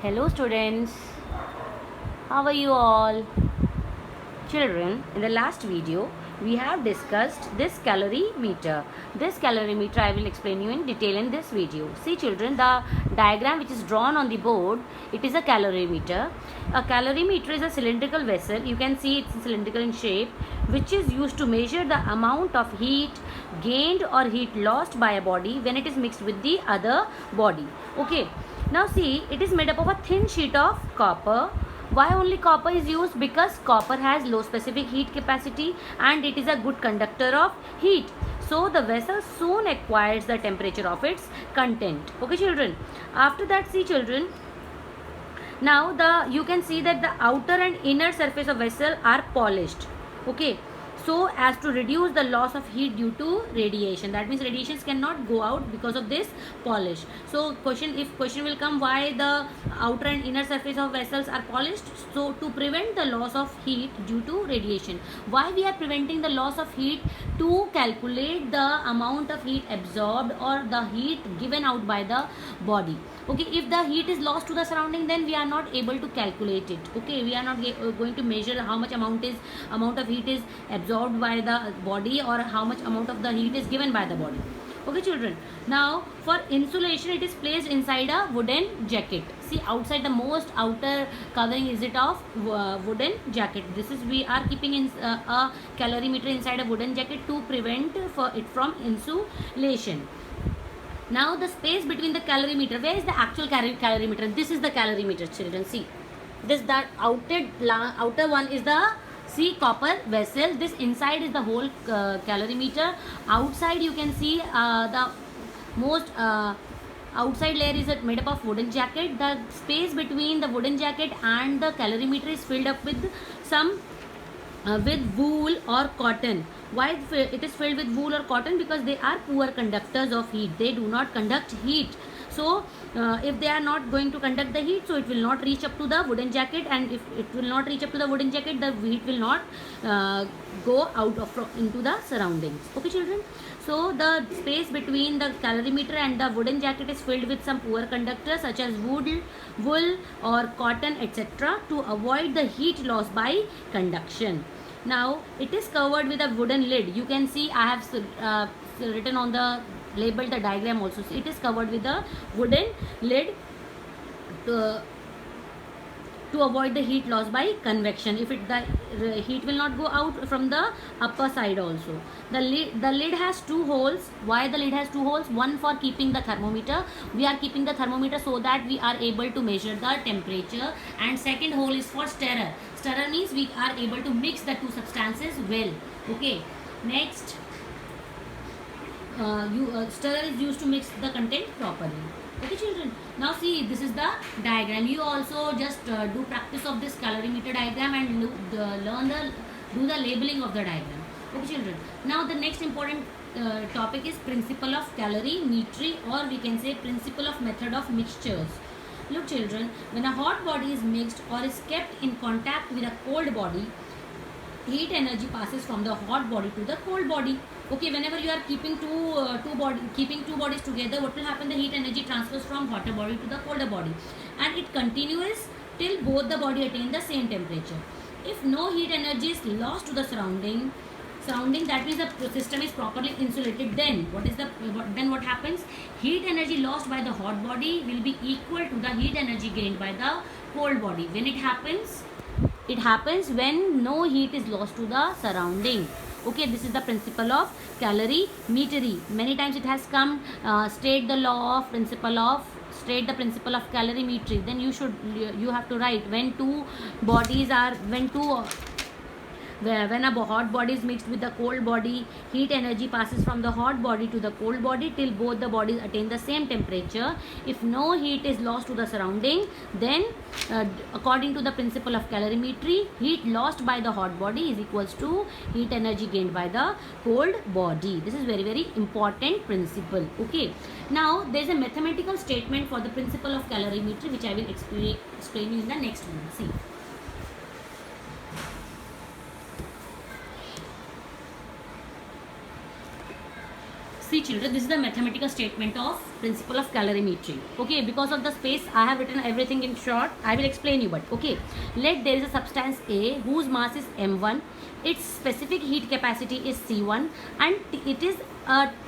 Hello students, how are you all? Children, in the last video we have discussed this calorimeter. This calorimeter I will explain you in detail in this video. See children, the diagram which is drawn on the board, it is a calorimeter. A calorimeter is a cylindrical vessel, you can see it's cylindrical in shape, which is used to measure the amount of heat gained or heat lost by a body when it is mixed with the other body. Okay, now see, it is made up of a thin sheet of copper. Why only copper is used? Because copper has low specific heat capacity and it is a good conductor of heat. So the vessel soon acquires the temperature of its content. Okay children. After that, see children, now you can see that the outer and inner surface of vessel are polished. Okay, so as to reduce the loss of heat due to radiation. That means radiations cannot go out because of this polish. So question will come, why the outer and inner surface of vessels are polished? So to prevent the loss of heat due to radiation. Why we are preventing the loss of heat? To calculate the amount of heat absorbed or the heat given out by the body. Okay, if the heat is lost to the surrounding, then we are not able to calculate it. Okay, we are not going to measure how much amount of heat is absorbed by the body or how much amount of the heat is given by the body. Okay children, now for insulation it is placed inside a wooden jacket. See, outside the most outer covering is it of wooden jacket. This is, we are keeping in a calorimeter inside a wooden jacket to prevent for it from insulation. Now the space between the calorimeter, where is the actual calorimeter? This is the calorimeter children. See, this, that outer one is the, see, copper vessel. This inside is the whole calorimeter. Outside you can see the most outside layer is made up of wooden jacket. The space between the wooden jacket and the calorimeter is filled up with some with wool or cotton. Why it is filled with wool or cotton? Because they are poor conductors of heat. They do not conduct heat. So if they are not going to conduct the heat, so it will not reach up to the wooden jacket, and if it will not reach up to the wooden jacket, the heat will not go out of into the surroundings. Okay children, so the space between the calorimeter and the wooden jacket is filled with some poor conductors such as wool or cotton, etc., to avoid the heat loss by conduction. Now it is covered with a wooden lid. You can see I have written on the label the diagram also. So it is covered with a wooden lid to avoid the heat loss by convection. If the heat will not go out from the upper side also. The lid has two holes. Why the lid has two holes? One for keeping the thermometer. We are keeping the thermometer so that we are able to measure the temperature, and second hole is for stirrer. Stirrer means we are able to mix the two substances well. Okay, next, stirrer is used to mix the content properly. Okay children, now see, this is the diagram. You also just do practice of this calorimeter diagram and do the labeling of the diagram. Okay children, now the next important topic is principle of calorimetry, or we can say principle of method of mixtures. Look children, when a hot body is mixed or is kept in contact with a cold body, heat energy passes from the hot body to the cold body. Okay, whenever you are keeping two bodies together, what will happen? The heat energy transfers from hotter body to the colder body, and it continues till both the body attain the same temperature. If no heat energy is lost to the surrounding, that means the system is properly insulated. Then what happens? Heat energy lost by the hot body will be equal to the heat energy gained by the cold body. When it happens? It happens when no heat is lost to the surrounding. Okay, this is the principle of calorimetry. Many times it has come, state the principle of calorimetry. Then you have to write when when a hot body is mixed with the cold body, heat energy passes from the hot body to the cold body till both the bodies attain the same temperature. If no heat is lost to the surrounding, then according to the principle of calorimetry, heat lost by the hot body is equals to heat energy gained by the cold body. This is very, very important principle. Okay, now there is a mathematical statement for the principle of calorimetry, which I will explain you in the next one. See, see children, this is the mathematical statement of principle of calorimetry. Okay, because of the space I have written everything in short. I will explain you, but okay, let there is a substance A whose mass is m1, its specific heat capacity is c1, and it is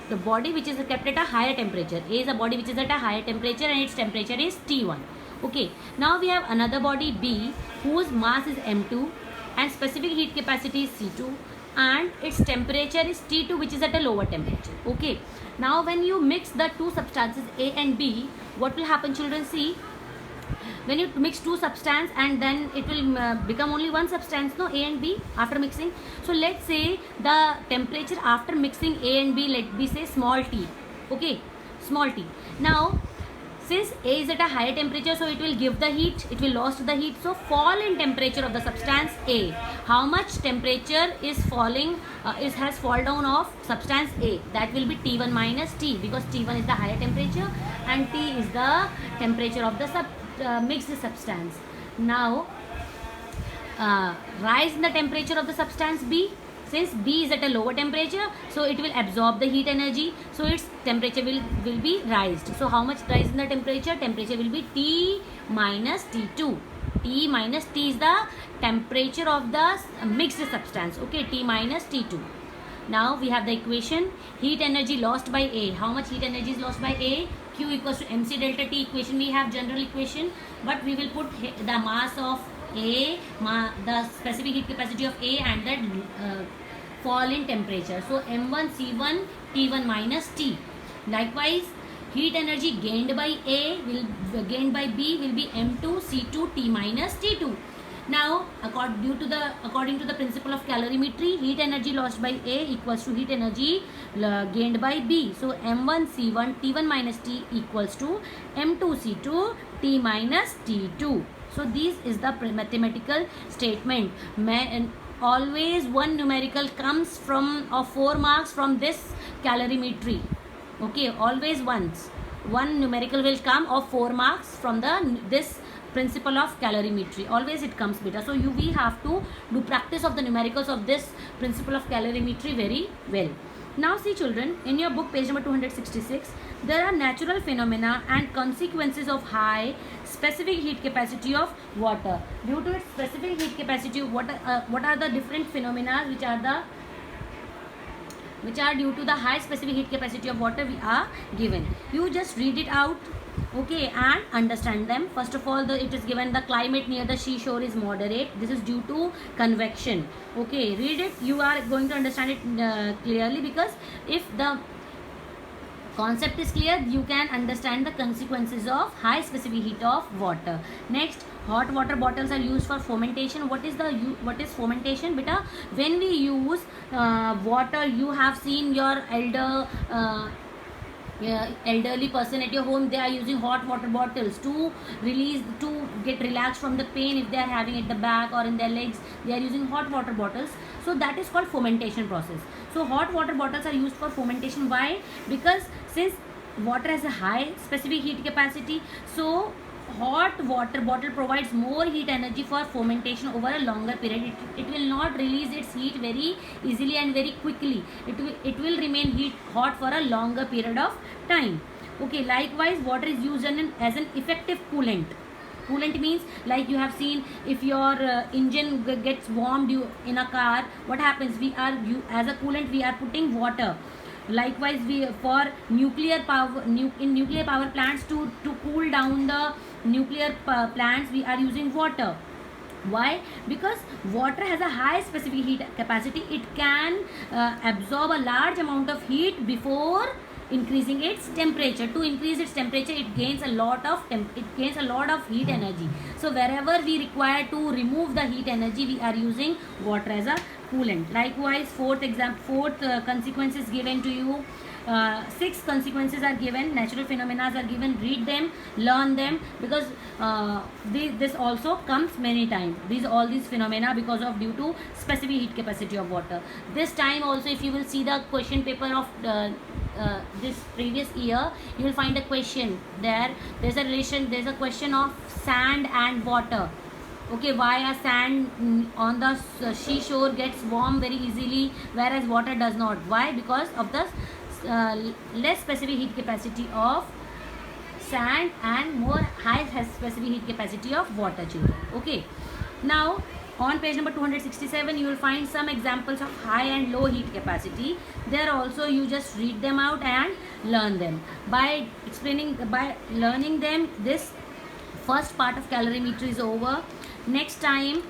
the body which is kept at a higher temperature. A is a body which is at a higher temperature and its temperature is T1. Okay, now we have another body B whose mass is m2 and specific heat capacity is c2 and its temperature is T2, which is at a lower temperature. Okay, now when you mix the two substances A and B, what will happen children? See, when you mix two substances and then it will become only one substance, no, A and B after mixing. So let's say the temperature after mixing A and B, let me say small t. Okay, small t. Now since A is at a higher temperature, so it will give the heat, it will lose the heat. So fall in temperature of the substance A. How much temperature is falling, has fall down of substance A? That will be T1 minus T, because T1 is the higher temperature and T is the temperature of the mixed substance. Now rise in the temperature of the substance B. Since B is at a lower temperature, so it will absorb the heat energy, so its temperature will be raised. So how much rise in the temperature? Temperature will be T minus T2. T minus T is the temperature of the mixed substance. Okay, T minus T2. Now we have the equation, heat energy lost by A. How much heat energy is lost by A? Q equals to mc delta T equation. We have general equation, but we will put the mass of A, the specific heat capacity of A, and the fall in temperature. So m1 c1 T1 minus T. Likewise, heat energy gained by A gained by B will be m2 c2 T minus T2. Now according to the principle of calorimetry, heat energy lost by A equals to heat energy gained by B. So m1 c1 T1 minus T equals to m2 c2 T minus T2. So this is the mathematical statement. Always one numerical comes from of 4 marks from this calorimetry. Okay, always one numerical will come of 4 marks from this principle of calorimetry. Always it comes beta. So we have to do practice of the numericals of this principle of calorimetry very well. Now see children, in your book page number 266, there are natural phenomena and consequences of high specific heat capacity of water. Due to its specific heat capacity of water, what are the different phenomena which are due to the high specific heat capacity of water we are given. You just read it out, okay, and understand them. First of all, it is given the climate near the seashore is moderate. This is due to convection. Okay, read it. You are going to understand it clearly, because if the concept is clear, you can understand the consequences of high specific heat of water. Next, hot water bottles are used for fermentation. What is fermentation, beta? When we use water, you have seen your elderly person at your home, they are using hot water bottles to get relaxed from the pain if they are having at the back or in their legs. They are using hot water bottles. So that is called fermentation process. So hot water bottles are used for fermentation. Why? Because since water has a high specific heat capacity, so hot water bottle provides more heat energy for fermentation over a longer period. It will not release its heat very easily and very quickly. It will remain hot for a longer period of time. Okay, likewise, water is used as an effective coolant. Coolant means, like you have seen, if your engine gets warmed in a car, what happens? As a coolant we are putting water. Likewise, for nuclear power in nuclear power plants, to cool down the nuclear plants, we are using water. Why? Because water has a high specific heat capacity. It can absorb a large amount of heat before increasing its temperature. To increase its temperature, it gains a lot of heat energy. So wherever we require to remove the heat energy, we are using water as a coolant. Likewise, fourth consequence is given to you. 6 consequences are given, natural phenomena are given. Read them, learn them, because this also comes many times. All these phenomena due to specific heat capacity of water. This time also, if you will see the question paper of this previous year, you will find a question there. There's a question of sand and water. Okay, why a sand on the seashore gets warm very easily, whereas water does not? Why? Because of the less specific heat capacity of sand and more high specific heat capacity of water, children. Okay, now on page number 267 you will find some examples of high and low heat capacity. There also you just read them out and learn them. By learning them, this first part of calorimeter is over. Next time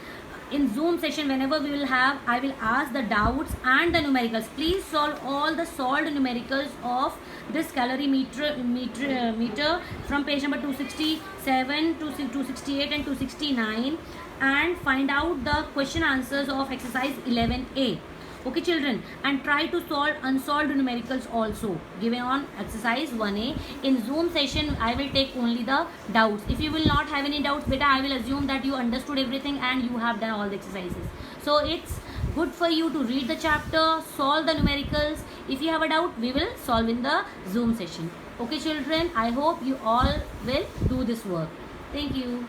in Zoom session, whenever we will have, I will ask the doubts and the numericals. Please solve all the solved numericals of this meter from page number 267 to 268 and 269, and find out the question answers of exercise 11A. Okay, children, and try to solve unsolved numericals also given on exercise 1A. In Zoom session, I will take only the doubts. If you will not have any doubts, beta, I will assume that you understood everything and you have done all the exercises. So it's good for you to read the chapter, solve the numericals. If you have a doubt, we will solve in the Zoom session. Okay, children, I hope you all will do this work. Thank you.